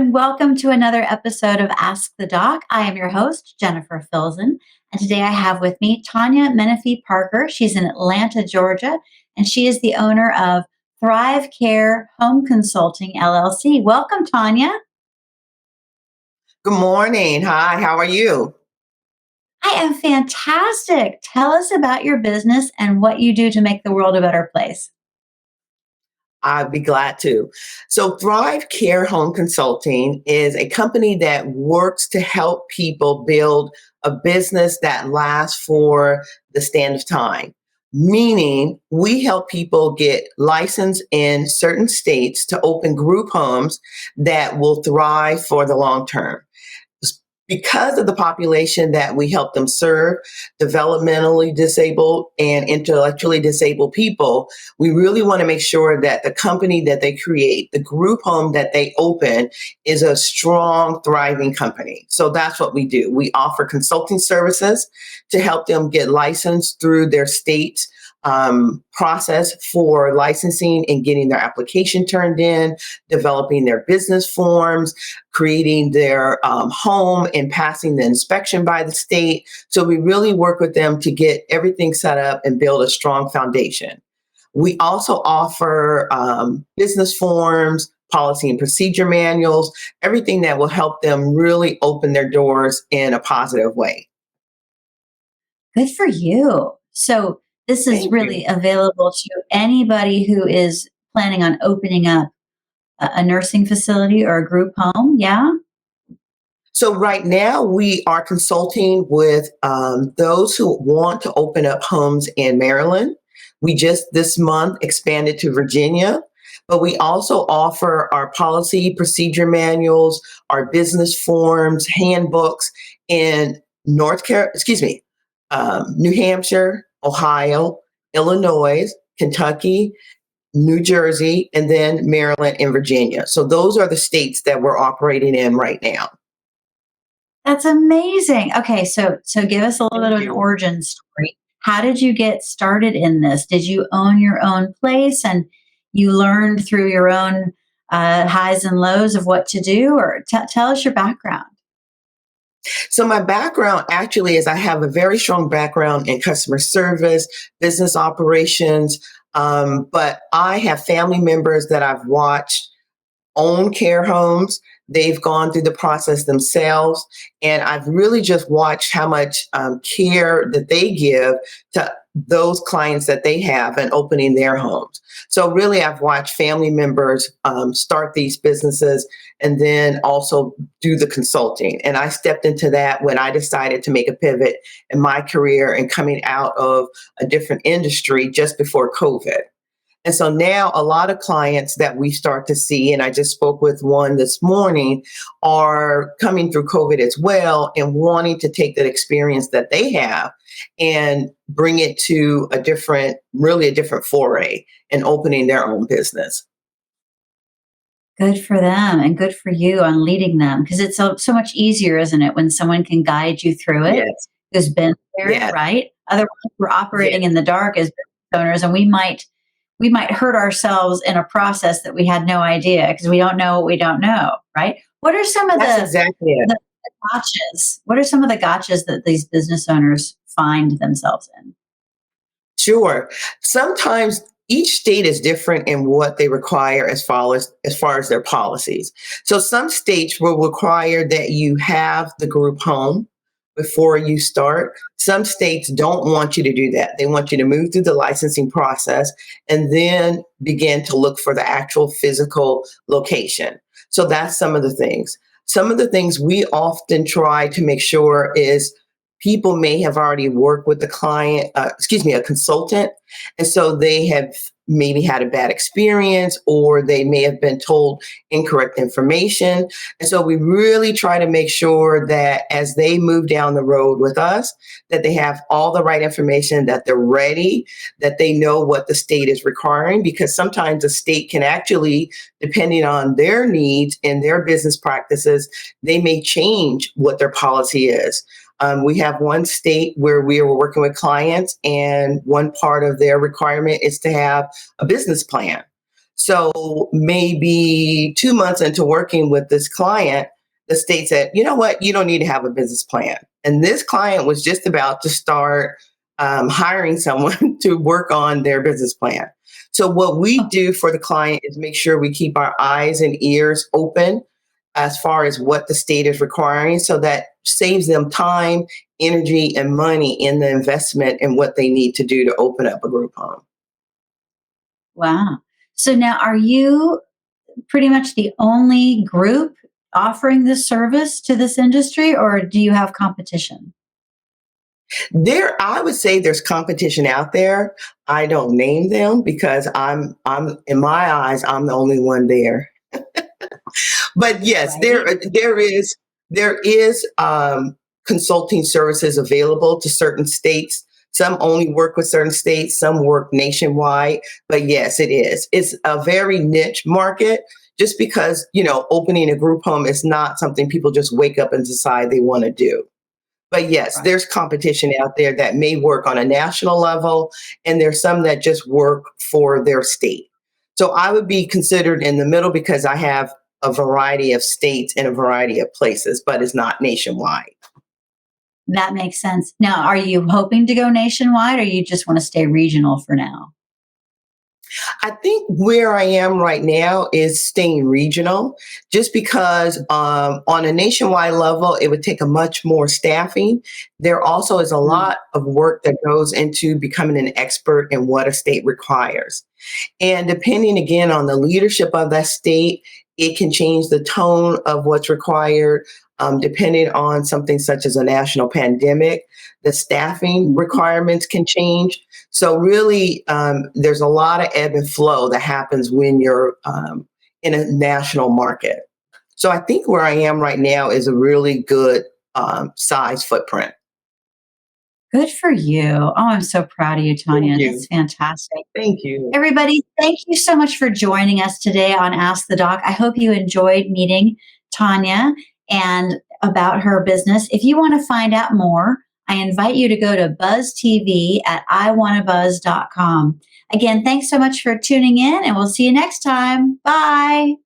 and welcome to another episode of Ask the Doc. I am your host, Jennifer Filzen, and today I have with me Tonya Menefee-Parker. She's in Atlanta, Georgia, and she is the owner of Thrive Care Home Consulting, LLC. Welcome, Tonya. Good morning. Hi, how are you? I am fantastic. Tell us about your business and what you do to make the world a better place. I'd be glad to. So, Thrive Care Home Consulting is a company that works to help people build a business that lasts for the stand of time. Meaning, we help people get licensed in certain states to open group homes that will thrive for the long term. Because of the population that we help them serve, developmentally disabled and intellectually disabled people, we really want to make sure that the company that they create, the group home that they open, is a strong, thriving company. So that's what we do. We offer consulting services to help them get licensed through their state's process for licensing and getting their application turned in, developing their business forms, creating their home and passing the inspection by the state. So we really work with them to get everything set up and build a strong foundation. We also offer business forms, policy and procedure manuals, everything that will help them really open their doors in a positive way. Good for you. So, this is Thank really you. available to anybody who is planning on opening up a nursing facility or a group home. Yeah. So right now we are consulting with those who want to open up homes in Maryland. We just this month expanded to Virginia, but we also offer our policy procedure manuals, our business forms, handbooks in New Hampshire, Ohio, Illinois, Kentucky, New Jersey, and then Maryland and Virginia. So those are the states that we're operating in right now. That's amazing. Okay, so give us a little bit Thank of an you. origin story. How did you get started in this? Did you own your own place and you learned through your own highs and lows of what to do, or tell us your background? So my background actually is I have a very strong background in customer service, business operations, but I have family members that I've watched own care homes. They've gone through the process themselves. And I've really just watched how much care that they give to those clients that they have and opening their homes. So really, I've watched family members start these businesses and then also do the consulting. And I stepped into that when I decided to make a pivot in my career and coming out of a different industry just before COVID. And so now a lot of clients that we start to see, and I just spoke with one this morning, are coming through COVID as well and wanting to take that experience that they have and bring it to really a different foray and opening their own business. Good for them and good for you on leading them, because it's so much easier, isn't it, when someone can guide you through it, Yes, who's been there, yes, right? Otherwise, we're yes. operating in the dark as business owners, and we might hurt ourselves in a process that we had no idea because we don't know what we don't know, right? What are some of That's exactly it. the gotchas? What are some of the gotchas that these business owners find themselves in? Sure. Sometimes each state is different in what they require as far as their policies. So some states will require that you have the group home before you start. Some states don't want you to do that. They want you to move through the licensing process and then begin to look for the actual physical location. So that's some of the things. Some of the things we often try to make sure is people may have already worked with the client, a consultant, and so they have maybe had a bad experience or they may have been told incorrect information. And so we really try to make sure that as they move down the road with us, that they have all the right information, that they're ready, that they know what the state is requiring, because sometimes the state can actually, depending on their needs and their business practices, they may change what their policy is. We have one state where we are working with clients, and one part of their requirement is to have a business plan. So maybe 2 months into working with this client, the state said, you know what, you don't need to have a business plan. And this client was just about to start hiring someone to work on their business plan. So, what we Oh, do for the client is make sure we keep our eyes and ears open as far as what the state is requiring so that saves them time, energy, and money in the investment in what they need to do to open up a group home. wow. So now are you pretty much the only group offering this service to this industry, or do you have competition? I would say there's competition out there. I don't name them because I'm in my eyes, I'm the only one there. But yes, Right. there is consulting services available to certain states. Some only work with certain states, some work nationwide. But yes, it is. It's a very niche market. Just because opening a group home is not something people just wake up and decide they want to do. But yes, Right. there's competition out there that may work on a national level, and there's some that just work for their state. So I would be considered in the middle because I have a variety of states and a variety of places, but it's not nationwide. That makes sense. Now, are you hoping to go nationwide or you just want to stay regional for now? I think where I am right now is staying regional, just because on a nationwide level, it would take a much more staffing. There also is a Mm. lot of work that goes into becoming an expert in what a state requires. And depending again on the leadership of that state, it can change the tone of what's required. Depending on something such as a national pandemic, the staffing Mhm. requirements can change. So, really, there's a lot of ebb and flow that happens when you're in a national market. So, I think where I am right now is a really good size footprint. Good for you. Oh, I'm so proud of you, Thank Tanya. That's you. fantastic. Thank you. Everybody, thank you so much for joining us today on Ask the Doc. I hope you enjoyed meeting Tanya and about her business. If you want to find out more, I invite you to go to Buzz TV at iwannabuzz.com. Again, thanks so much for tuning in, and we'll see you next time. Bye.